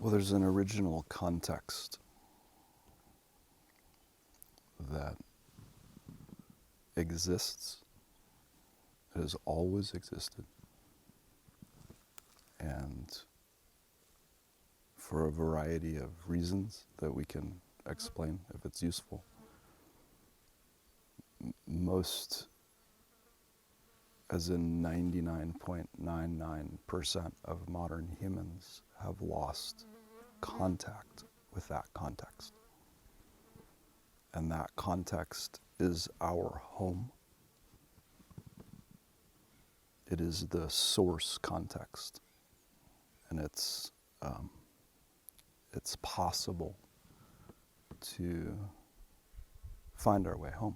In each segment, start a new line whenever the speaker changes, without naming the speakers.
Well, there's an original context that exists, that has always existed, and for a variety of reasons that we can explain if it's useful, most, as in 99.99% of modern humans, have lost contact with that context. And that context is our home. It is the source context. And it's possible to find our way home.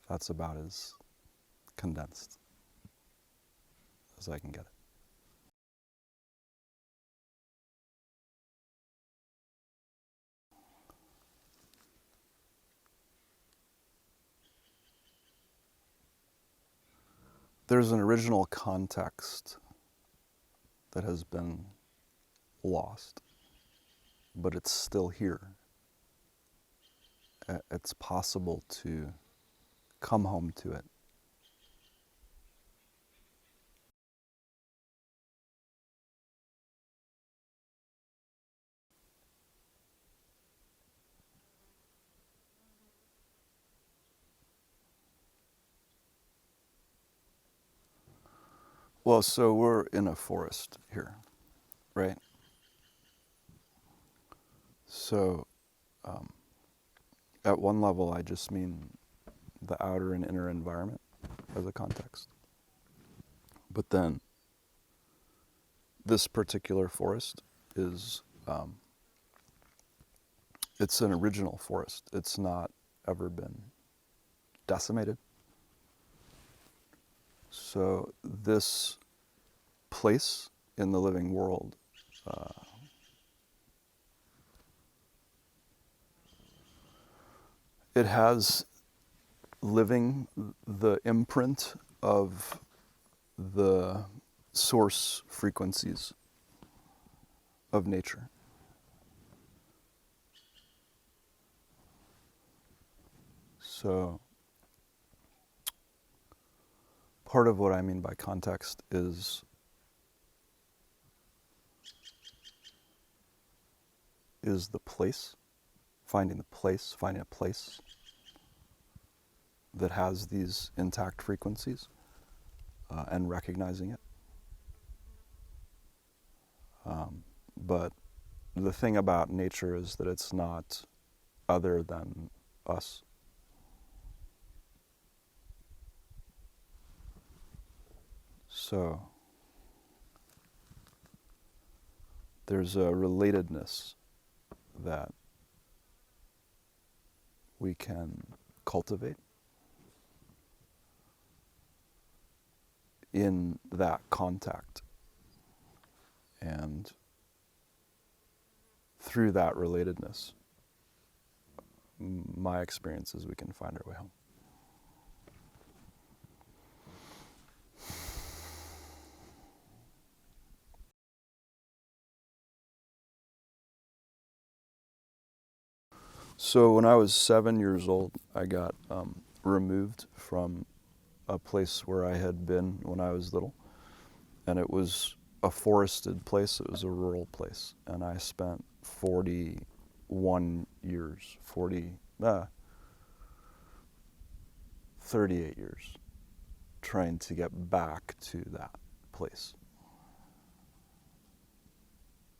That's about as condensed as I can get it. There's an original context that has been lost, but it's still here. It's possible to come home to it. Well, so we're in a forest here, right? So at one level, I just mean the outer and inner environment as a context. But then this particular forest is, it's an original forest. It's not ever been decimated. So this place in the living world it has living the imprint of the source frequencies of nature. So part of what I mean by context is the place, finding a place that has these intact frequencies and recognizing it. But the thing about nature is that it's not other than us. So there's a relatedness that we can cultivate in that contact. And through that relatedness, my experience is we can find our way home. So when I was 7 years old, I got removed from a place where I had been when I was little. And it was a forested place, it was a rural place. And I spent 41 years, 38 years trying to get back to that place.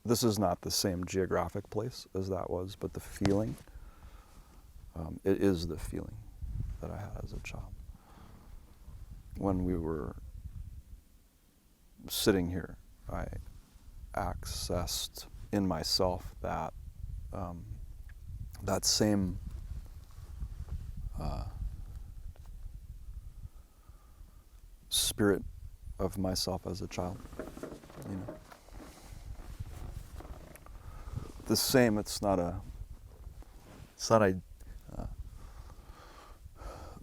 This is not the same geographic place as that was, but the feeling, it is the feeling that I had as a child. When we were sitting here, I accessed in myself that that same spirit of myself as a child, you know. The same.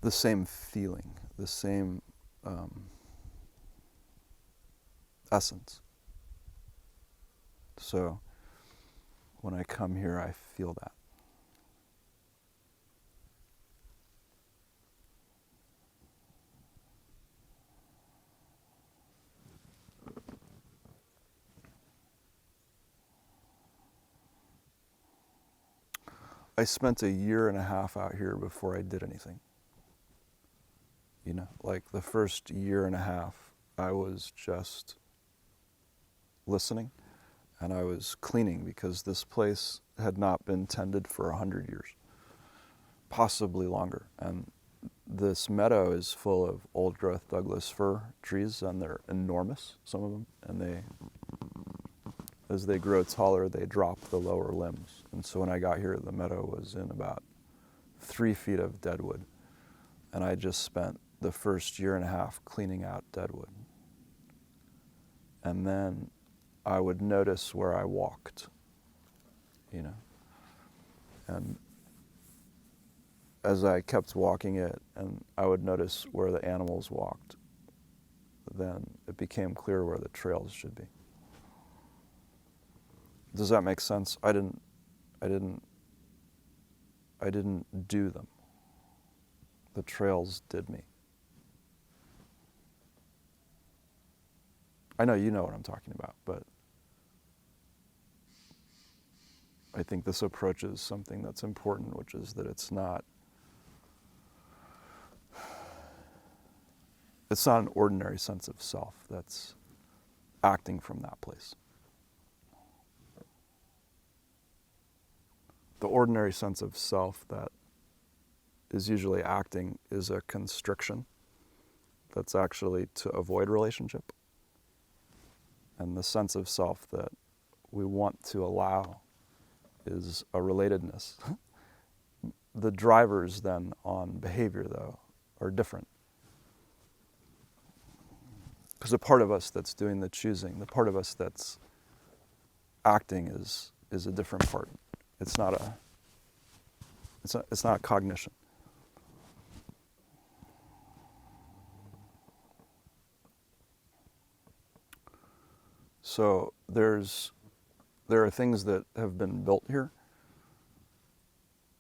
The same feeling, the same essence. So when I come here, I feel that. I spent 1.5 years out here before I did anything. You know, like the first 1.5 years, I was just listening and I was cleaning because this place had not been tended for 100 years, possibly longer. And this meadow is full of old growth Douglas fir trees, and they're enormous, some of them, and they, as they grow taller, they drop the lower limbs. And so when I got here, the meadow was in about 3 feet of deadwood, and I just spent the first 1.5 years cleaning out deadwood. And then I would notice where I walked, you know, and as I kept walking it, and I would notice where the animals walked, then it became clear where the trails should be. Does that make sense? I didn't do them. The trails did me. I know you know what I'm talking about, but I think this approaches something that's important, which is that it's not an ordinary sense of self that's acting from that place. The ordinary sense of self that is usually acting is a constriction that's actually to avoid relationship. And the sense of self that we want to allow is a relatedness. The drivers then on behavior, though, are different. Because the part of us that's doing the choosing, the part of us that's acting is a different part. It's not a cognition. So there are things that have been built here,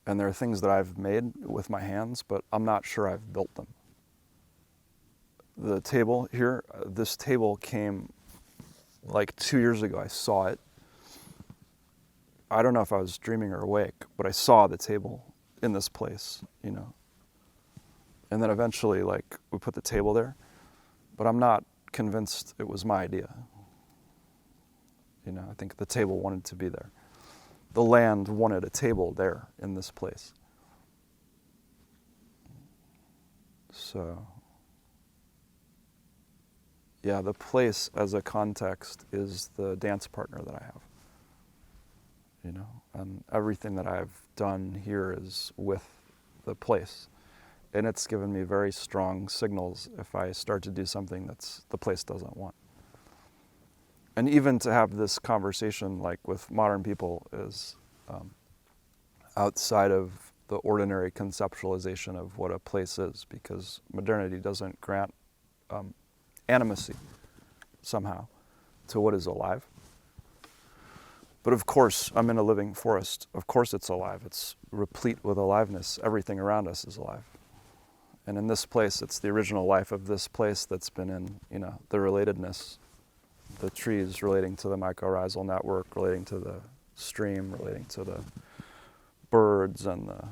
and there are things that I've made with my hands, but I'm not sure I've built them. The table here, this table came like 2 years ago. I saw it. I don't know if I was dreaming or awake, but I saw the table in this place, you know. And then eventually, like, we put the table there, but I'm not convinced it was my idea. You know, I think the table wanted to be there. The land wanted a table there in this place. So, yeah, the place as a context is the dance partner that I have. You know, and everything that I've done here is with the place. And it's given me very strong signals if I start to do something that's the place doesn't want. And even to have this conversation like with modern people is outside of the ordinary conceptualization of what a place is, because modernity doesn't grant animacy somehow to what is alive. But of course, I'm in a living forest. Of course it's alive. It's replete with aliveness. Everything around us is alive. And in this place, it's the original life of this place that's been in, you know, the relatedness, the trees relating to the mycorrhizal network, relating to the stream, relating to the birds and the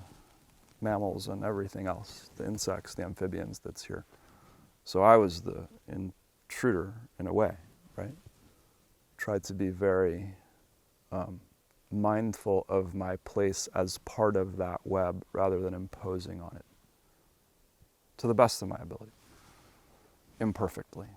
mammals and everything else, the insects, the amphibians that's here. So I was the intruder in a way, right? Tried to be very mindful of my place as part of that web rather than imposing on it, to the best of my ability, imperfectly.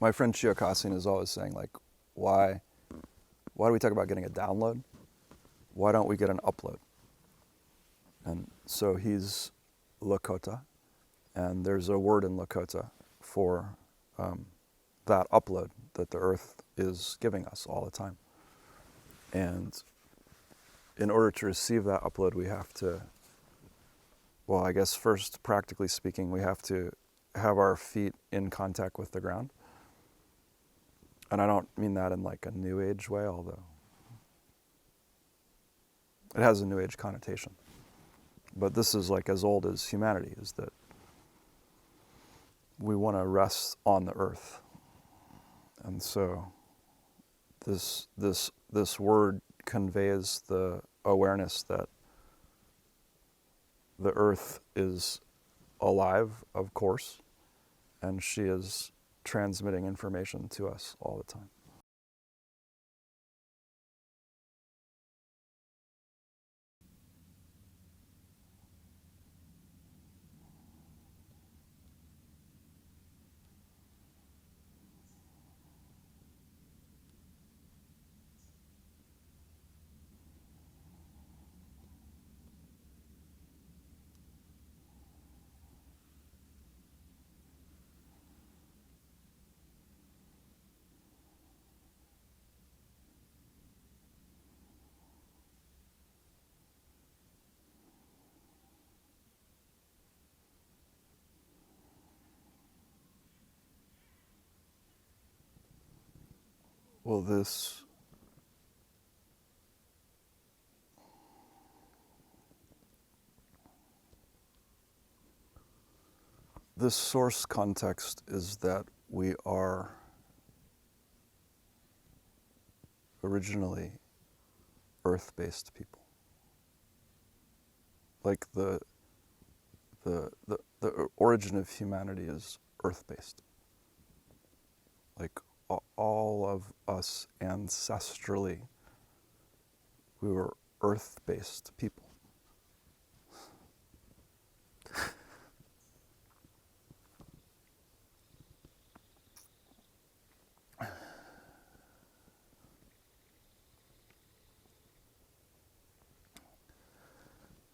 My friend Chiyokasin is always saying, like, why do we talk about getting a download? Why don't we get an upload? And so he's Lakota, and there's a word in Lakota for that upload that the earth is giving us all the time. And in order to receive that upload, we have to, well, I guess first, practically speaking, we have to have our feet in contact with the ground. And I don't mean that in like a New Age way, although it has a New Age connotation. But this is like as old as humanity, is that we want to rest on the earth. And so this word conveys the awareness that the earth is alive, of course, and she is transmitting information to us all the time. Well, this source context is that we are originally earth-based people. Like the origin of humanity is earth-based. Like all of us ancestrally, we were earth-based people.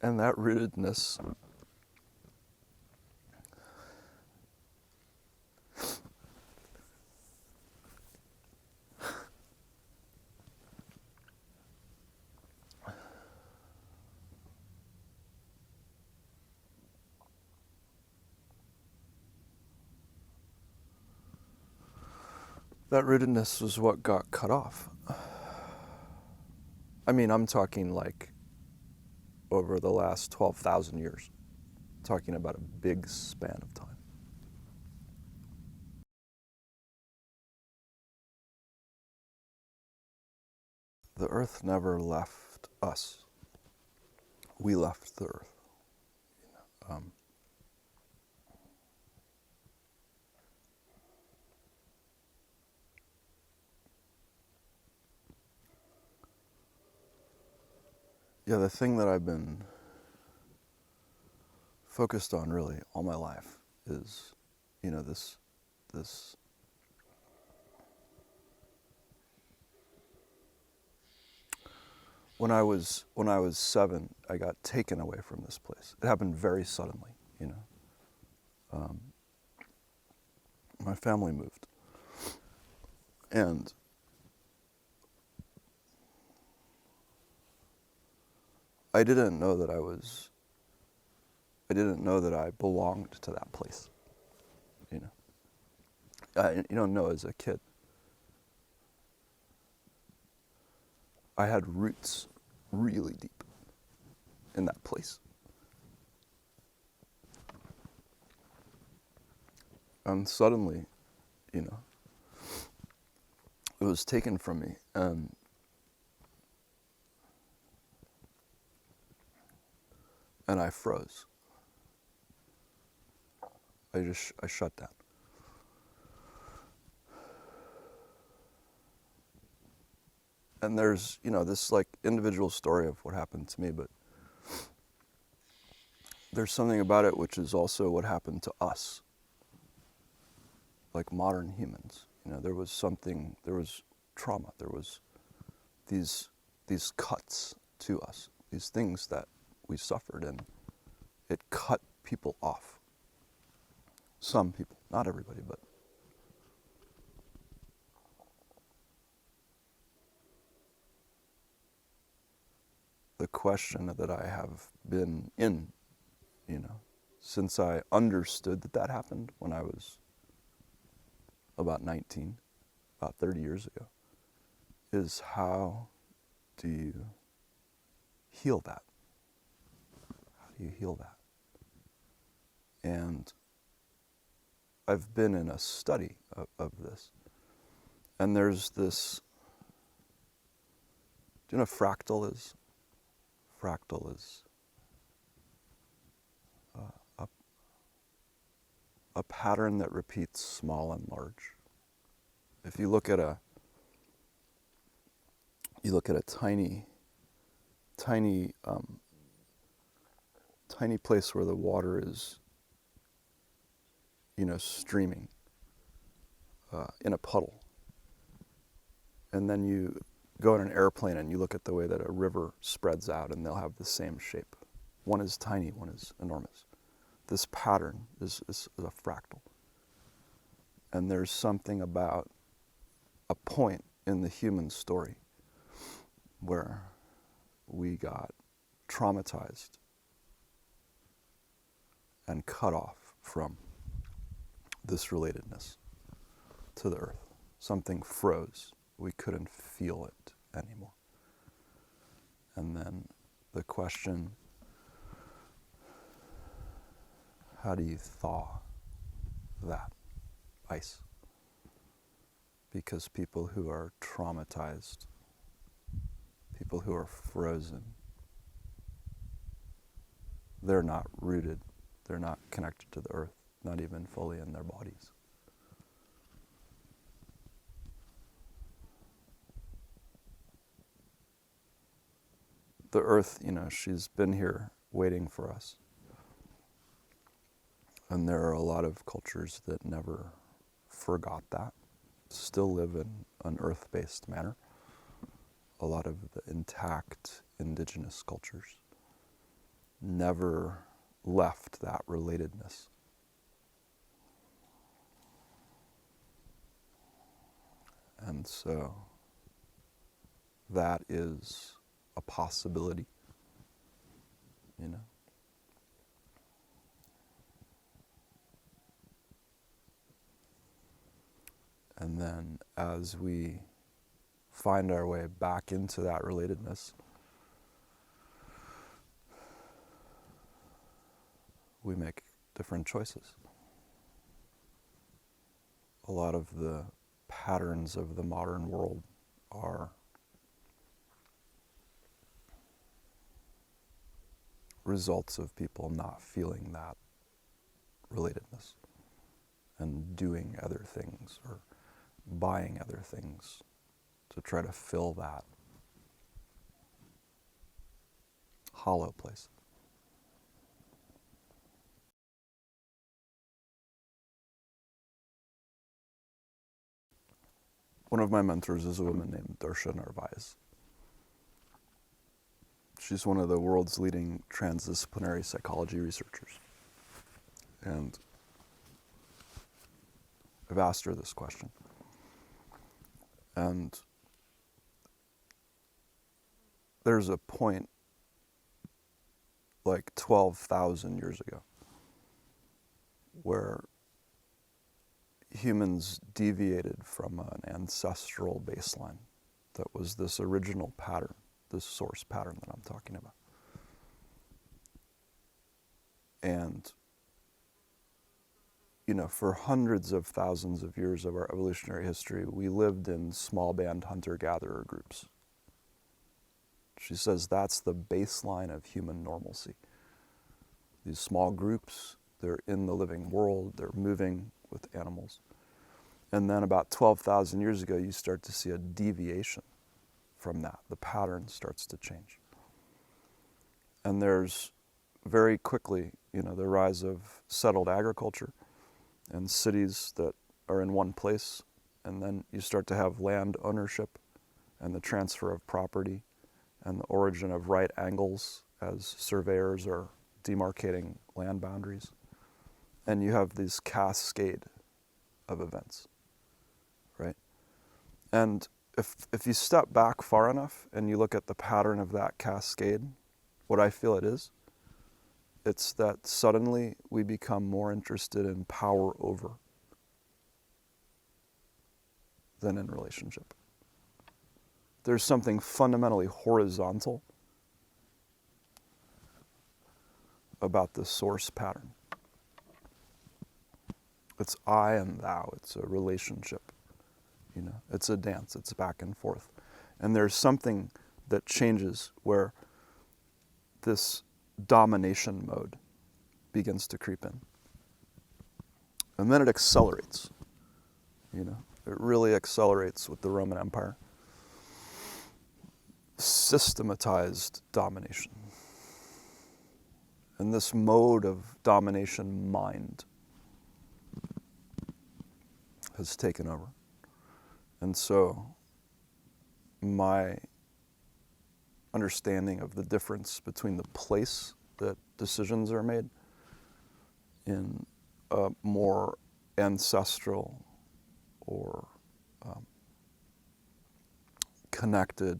And that rootedness was what got cut off. I mean, I'm talking like over the last 12,000 years, talking about a big span of time. The earth never left us. We left the earth. Yeah, the thing that I've been focused on really all my life is, this when I was 7, I got taken away from this place. It happened very suddenly, my family moved, and I didn't know that I belonged to that place. You don't know as a kid. I had roots really deep in that place. And suddenly, it was taken from me, and I froze. I shut down. And there's, this like individual story of what happened to me, but there's something about it which is also what happened to us, like modern humans, there was trauma, there was these cuts to us, these things that we suffered, and it cut people off. Some people, not everybody, but the question that I have been in, since I understood that happened when I was about 19, about 30 years ago, is how do you heal that? How do you heal that? And I've been in a study of this, and there's this, do you know what fractal is? Fractal is a pattern that repeats small and large. If you look at a tiny place where the water is, streaming in a puddle, and then you go in an airplane and you look at the way that a river spreads out, and they'll have the same shape. One is tiny, one is enormous. This pattern is a fractal. And there's something about a point in the human story where we got traumatized and cut off from this relatedness to the earth. Something froze. We couldn't feel it anymore. And then the question, how do you thaw that ice? Because people who are traumatized, people who are frozen, they're not rooted, they're not connected to the earth, not even fully in their bodies. The earth, she's been here waiting for us. And there are a lot of cultures that never forgot that, still live in an earth-based manner. A lot of the intact indigenous cultures never left that relatedness. And so that is a possibility, And then as we find our way back into that relatedness, we make different choices. A lot of the patterns of the modern world are results of people not feeling that relatedness and doing other things or buying other things to try to fill that hollow place. One of my mentors is a woman named Darsha Narvaez. She's one of the world's leading transdisciplinary psychology researchers. And I've asked her this question. And there's a point like 12,000 years ago where humans deviated from an ancestral baseline that was this original pattern, this source pattern that I'm talking about. And, for hundreds of thousands of years of our evolutionary history, we lived in small band hunter-gatherer groups. She says that's the baseline of human normalcy. These small groups, they're in the living world, they're moving with animals. And then about 12,000 years ago, you start to see a deviation from that. The pattern starts to change. And there's very quickly, the rise of settled agriculture and cities that are in one place And then you start to have land ownership and the transfer of property and the origin of right angles as surveyors are demarcating land boundaries. And you have this cascade of events, right? And if you step back far enough and you look at the pattern of that cascade, what I feel it is, it's that suddenly we become more interested in power over than in relationship. There's something fundamentally horizontal about the source pattern. It's I and thou. It's a relationship. It's a dance. It's back and forth. And there's something that changes where this domination mode begins to creep in. And then it accelerates. It really accelerates with the Roman Empire. Systematized domination. And this mode of domination, mind, has taken over. And so my understanding of the difference between the place that decisions are made in a more ancestral or connected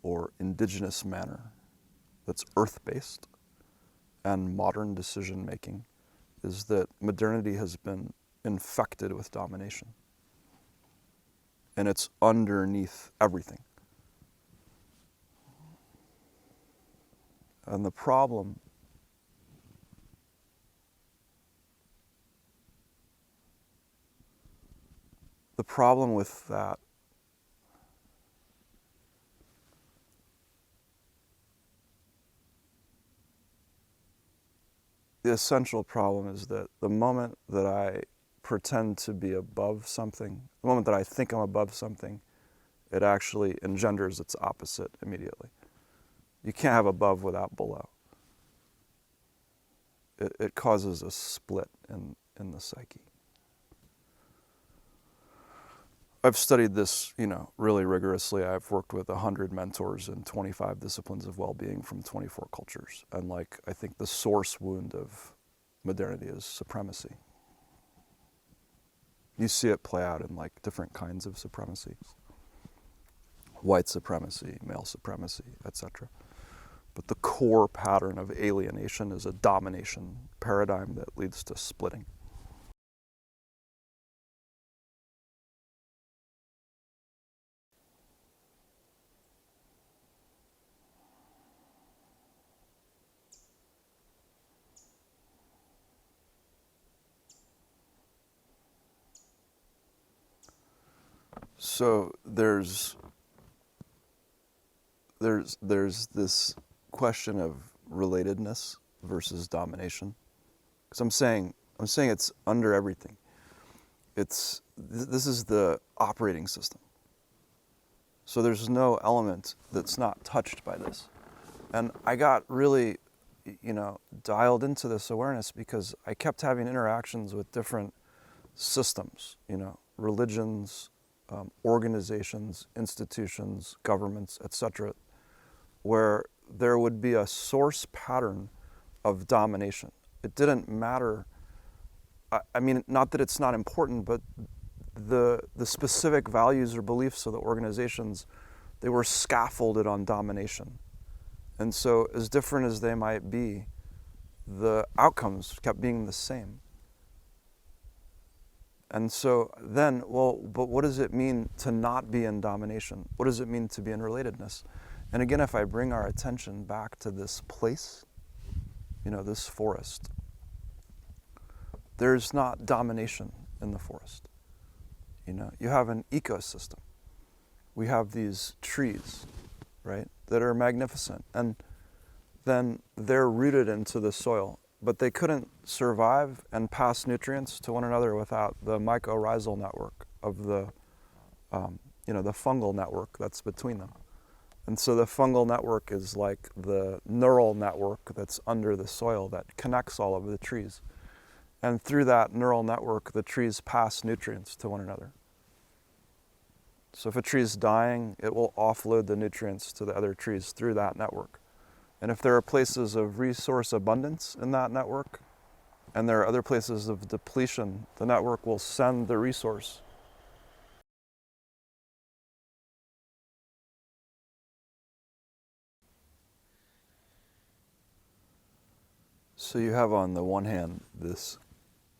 or indigenous manner that's earth-based and modern decision-making is that modernity has been infected with domination. And it's underneath everything. And the problem with that the essential problem is that the moment that I pretend to be above something, the moment that I think I'm above something, it actually engenders its opposite immediately. You can't have above without below. It causes a split in the psyche. I've studied this, really rigorously. I've worked with 100 mentors in 25 disciplines of well-being from 24 cultures. And I think the source wound of modernity is supremacy. You see it play out in different kinds of supremacy. White supremacy, male supremacy, etc. But the core pattern of alienation is a domination paradigm that leads to splitting. So there's this question of relatedness versus domination. Because I'm saying it's under everything. This is the operating system. So there's no element that's not touched by this. And I got really, dialed into this awareness because I kept having interactions with different systems, religions, organizations, institutions, governments, etc., where there would be a source pattern of domination. It didn't matter. I mean, not that it's not important, but the specific values or beliefs of the organizations, they were scaffolded on domination. And so as different as they might be, the outcomes kept being the same. And so then, but what does it mean to not be in domination? What does it mean to be in relatedness? And again, if I bring our attention back to this place, this forest, there's not domination in the forest. You have an ecosystem. We have these trees, right, that are magnificent. And then they're rooted into the soil. But they couldn't survive and pass nutrients to one another without the mycorrhizal network of the fungal network that's between them. And so the fungal network is like the neural network that's under the soil that connects all of the trees. And through that neural network, the trees pass nutrients to one another. So if a tree is dying, it will offload the nutrients to the other trees through that network. And if there are places of resource abundance in that network, and there are other places of depletion, the network will send the resource. So you have on the one hand this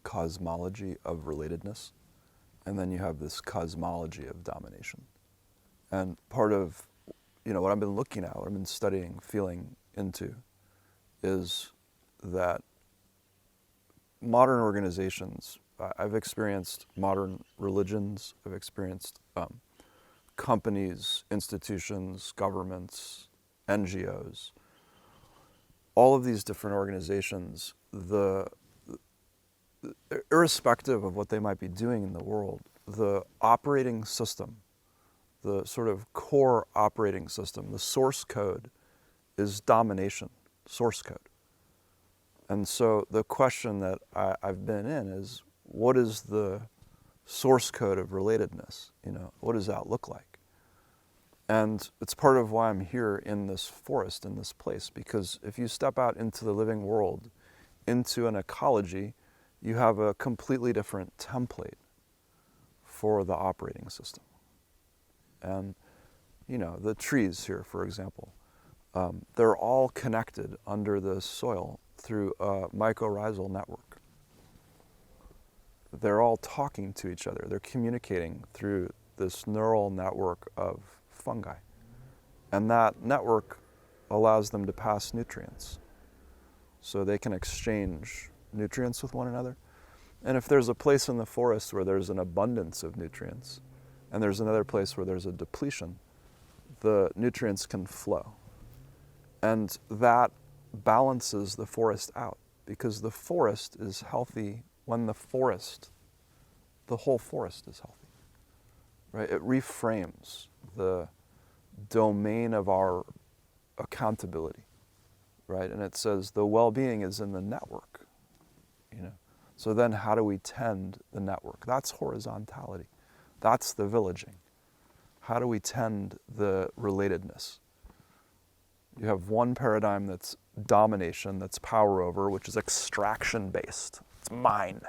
cosmology of relatedness, and then you have this cosmology of domination. And part of, what I've been looking at, what I've been studying, feeling into, is that modern organizations, I've experienced modern religions, I've experienced companies, institutions, governments, NGOs, all of these different organizations, irrespective of what they might be doing in the world, the operating system, the sort of core operating system, the source code is domination, source code. And so the question that I've been in is, what is the source code of relatedness? What does that look like? And it's part of why I'm here in this forest, in this place, because if you step out into the living world, into an ecology, you have a completely different template for the operating system. And, the trees here, for example, they're all connected under the soil through a mycorrhizal network. They're all talking to each other. They're communicating through this neural network of fungi. And that network allows them to pass nutrients. So they can exchange nutrients with one another. And if there's a place in the forest where there's an abundance of nutrients, and there's another place where there's a depletion, the nutrients can flow. And that balances the forest out, because the forest is healthy when the whole forest is healthy, right? It reframes the domain of our accountability, right? And it says the well-being is in the network, So then how do we tend the network? That's horizontality. That's the villaging. How do we tend the relatedness? You have one paradigm that's domination, that's power over, which is extraction-based. It's mine.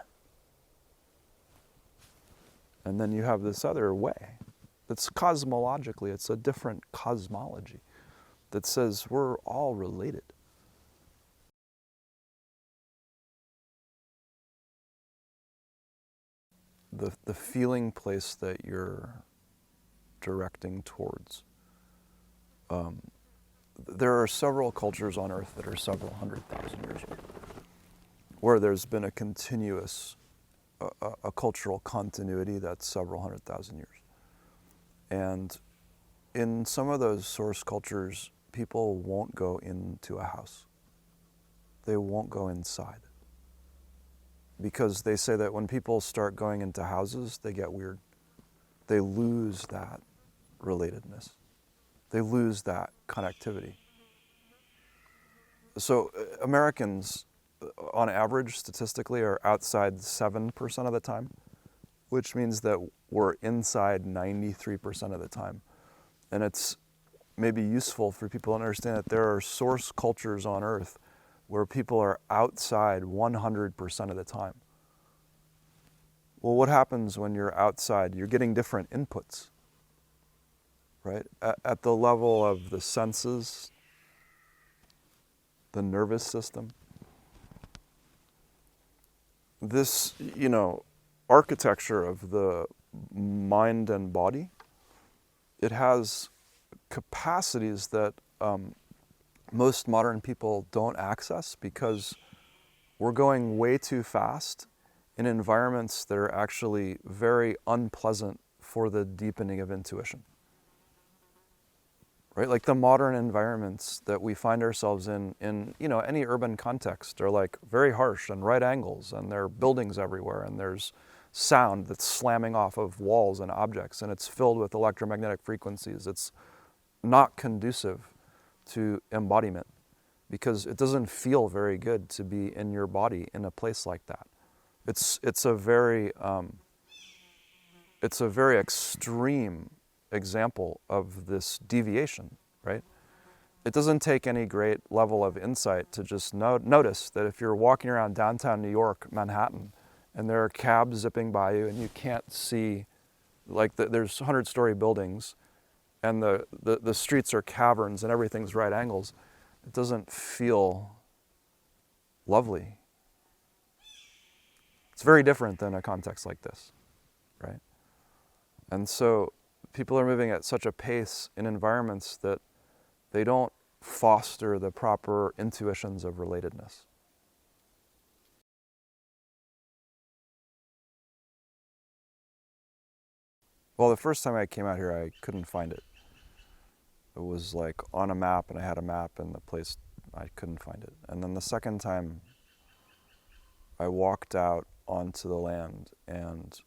And then you have this other way that's cosmologically, it's a different cosmology that says we're all related. The feeling place that you're directing towards. There are several cultures on Earth that are several 100,000 years old, where there's been a continuous, a cultural continuity that's several 100,000 years. And in some of those source cultures, people won't go into a house. They won't go inside. Because they say that when people start going into houses, they get weird. They lose that relatedness. They lose that connectivity. So Americans, on average, statistically, are outside 7% of the time, which means that we're inside 93% of the time. And it's maybe useful for people to understand that there are source cultures on Earth where people are outside 100% of the time. Well, what happens when you're outside? You're getting different inputs, right? At the level of the senses, the nervous system. This, architecture of the mind and body, it has capacities that most modern people don't access because we're going way too fast in environments that are actually very unpleasant for the deepening of intuition. Right? Like the modern environments that we find ourselves in any urban context are like very harsh and right angles, and there are buildings everywhere, and there's sound that's slamming off of walls and objects, and it's filled with electromagnetic frequencies. It's not conducive to embodiment because it doesn't feel very good to be in your body in a place like that. it's a very extreme example of this deviation, right? It doesn't take any great level of insight to just notice that if you're walking around downtown New York, Manhattan, and there are cabs zipping by you and you can't see, like there's 100-story buildings and the streets are caverns and everything's right angles, it doesn't feel lovely. It's very different than a context like this, right? And so people are moving at such a pace in environments that they don't foster the proper intuitions of relatedness. Well, the first time I came out here, I couldn't find it. It was like on a map, and I had a map, and the place, I couldn't find it. And then the second time, I walked out onto the land, and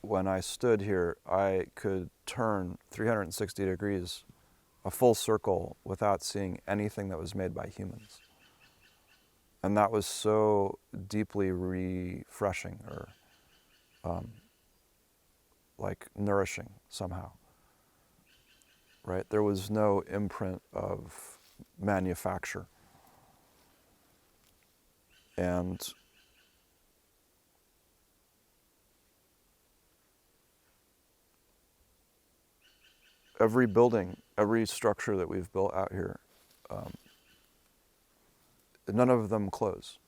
when I stood here, I could turn 360 degrees, a full circle, without seeing anything that was made by humans. And that was so deeply refreshing, or like nourishing somehow, right? There was no imprint of manufacture. And every building, every structure that we've built out here, none of them close.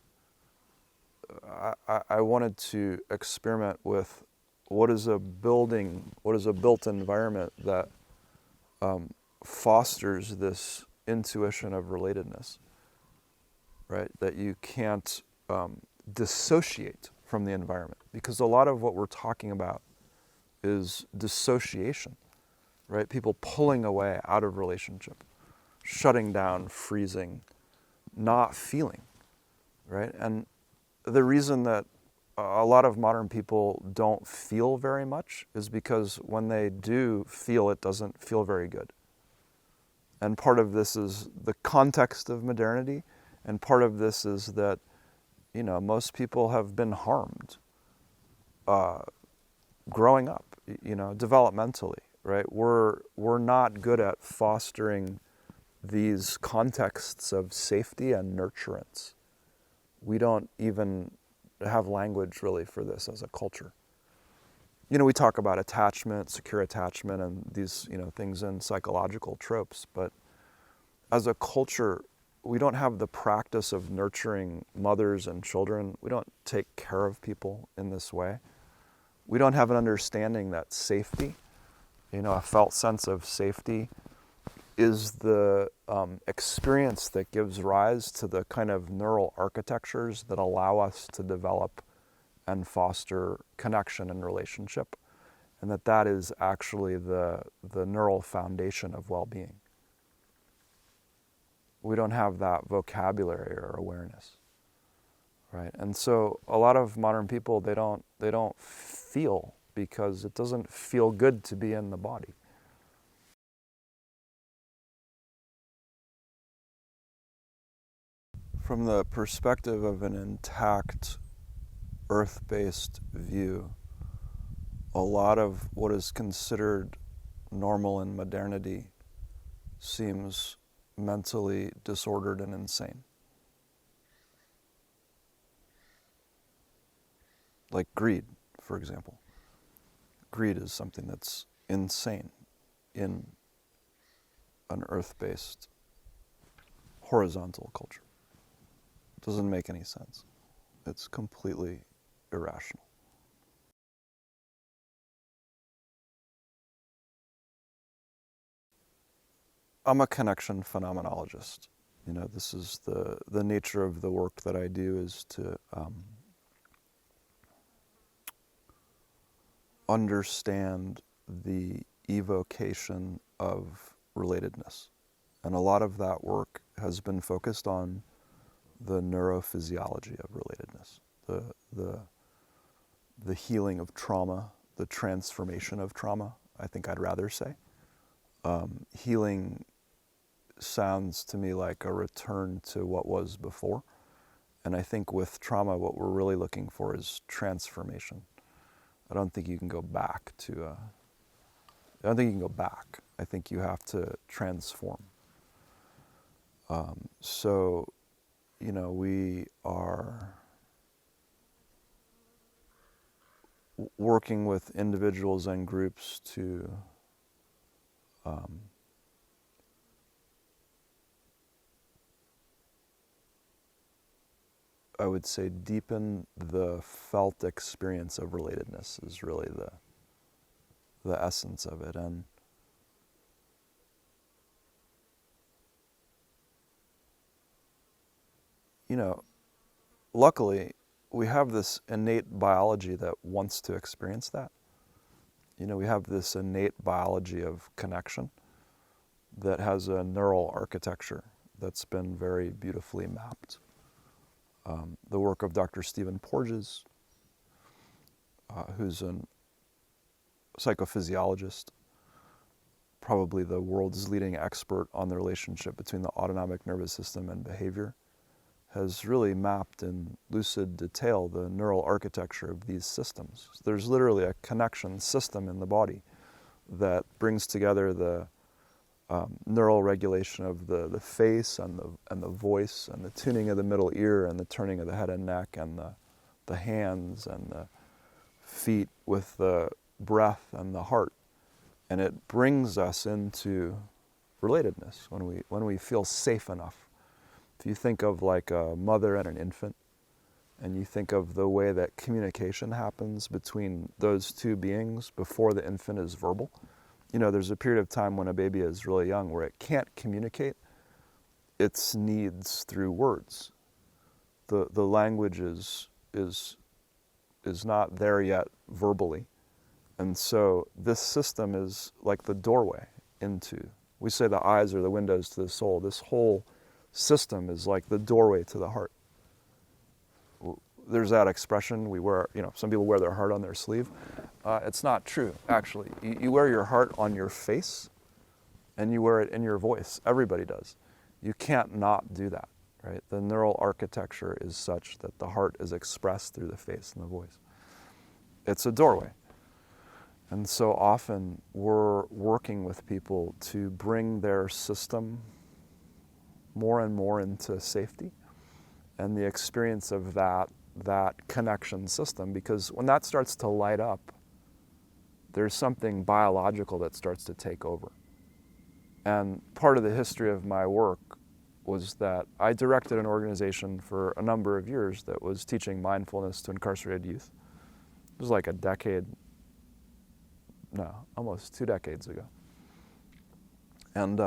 I wanted to experiment with what is a building, what is a built environment that fosters this intuition of relatedness, right? That you can't dissociate from the environment, because a lot of what we're talking about is dissociation, right? People pulling away out of relationship, shutting down, freezing, not feeling, right? And the reason that a lot of modern people don't feel very much is because when they do feel, it doesn't feel very good. And part of this is the context of modernity, and part of this is that, you know, most people have been harmed growing up, you know, developmentally, right? We're not good at fostering these contexts of safety and nurturance. We don't even have language really for this as a culture. You know, we talk about attachment, secure attachment, and these, you know, things in psychological tropes, but as a culture, we don't have the practice of nurturing mothers and children. We don't take care of people in this way. We don't have an understanding that safety, you know, a felt sense of safety, is the experience that gives rise to the kind of neural architectures that allow us to develop and foster connection and relationship, and that is actually the neural foundation of well-being. We don't have that vocabulary or awareness, right? And so a lot of modern people, they don't feel, because it doesn't feel good to be in the body. From the perspective of an intact, earth-based view, a lot of what is considered normal in modernity seems mentally disordered and insane. Like greed, for example. Greed is something that's insane in an earth-based, horizontal culture. It doesn't make any sense. It's completely irrational. I'm a connection phenomenologist. You know, this is the nature of the work that I do, is to understand the evocation of relatedness. And a lot of that work has been focused on the neurophysiology of relatedness, the healing of trauma, the transformation of trauma, I think I'd rather say. Healing sounds to me like a return to what was before, And I think with trauma, what we're really looking for is transformation. I don't think you can go back to, I don't think you can go back. I think you have to transform. So, you know, we are working with individuals and groups to I would say deepen the felt experience of relatedness is really the essence of it. And you know, luckily we have this innate biology that wants to experience that. You know, we have this innate biology of connection that has a neural architecture that's been very beautifully mapped. The work of Dr. Stephen Porges, who's a psychophysiologist, probably the world's leading expert on the relationship between the autonomic nervous system and behavior, has really mapped in lucid detail the neural architecture of these systems. There's literally a connection system in the body that brings together the neural regulation of the face and the voice and the tuning of the middle ear and the turning of the head and neck and the hands and the feet with the breath and the heart. And it brings us into relatedness when we feel safe enough. If you think of like a mother and an infant, and you think of the way that communication happens between those two beings before the infant is verbal, you know, there's a period of time when a baby is really young where it can't communicate its needs through words. The language is not there yet verbally. And so this system is like the doorway into, we say the eyes are the windows to the soul. This whole system is like the doorway to the heart. There's that expression, we wear, you know, some people wear their heart on their sleeve. It's not true, actually. You wear your heart on your face, and you wear it in your voice. Everybody does. You can't not do that, right? The neural architecture is such that the heart is expressed through the face and the voice. It's a doorway. And so often we're working with people to bring their system more and more into safety and the experience of that connection system, because when that starts to light up, there's something biological that starts to take over. And part of the history of my work was that I directed an organization for a number of years that was teaching mindfulness to incarcerated youth. It was like almost 2 decades ago. And,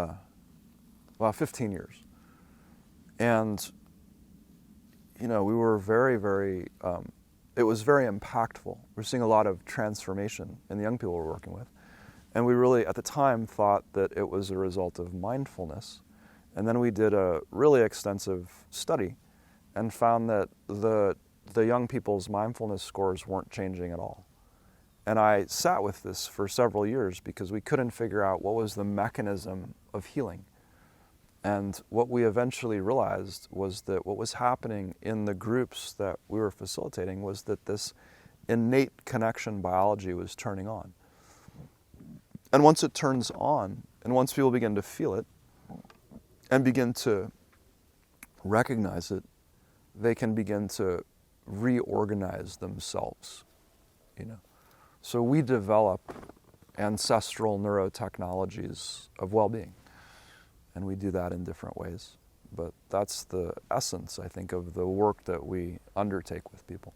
15 years. And, you know, we were very, very, it was very impactful. We're seeing a lot of transformation in the young people we're working with. And we really, at the time, thought that it was a result of mindfulness. And then we did a really extensive study and found that the young people's mindfulness scores weren't changing at all. And I sat with this for several years because we couldn't figure out what was the mechanism of healing. And what we eventually realized was that what was happening in the groups that we were facilitating was that this innate connection biology was turning on. And once it turns on, and once people begin to feel it, and begin to recognize it, they can begin to reorganize themselves, you know. So we develop ancestral neurotechnologies of well-being, and we do that in different ways. But that's the essence, I think, of the work that we undertake with people.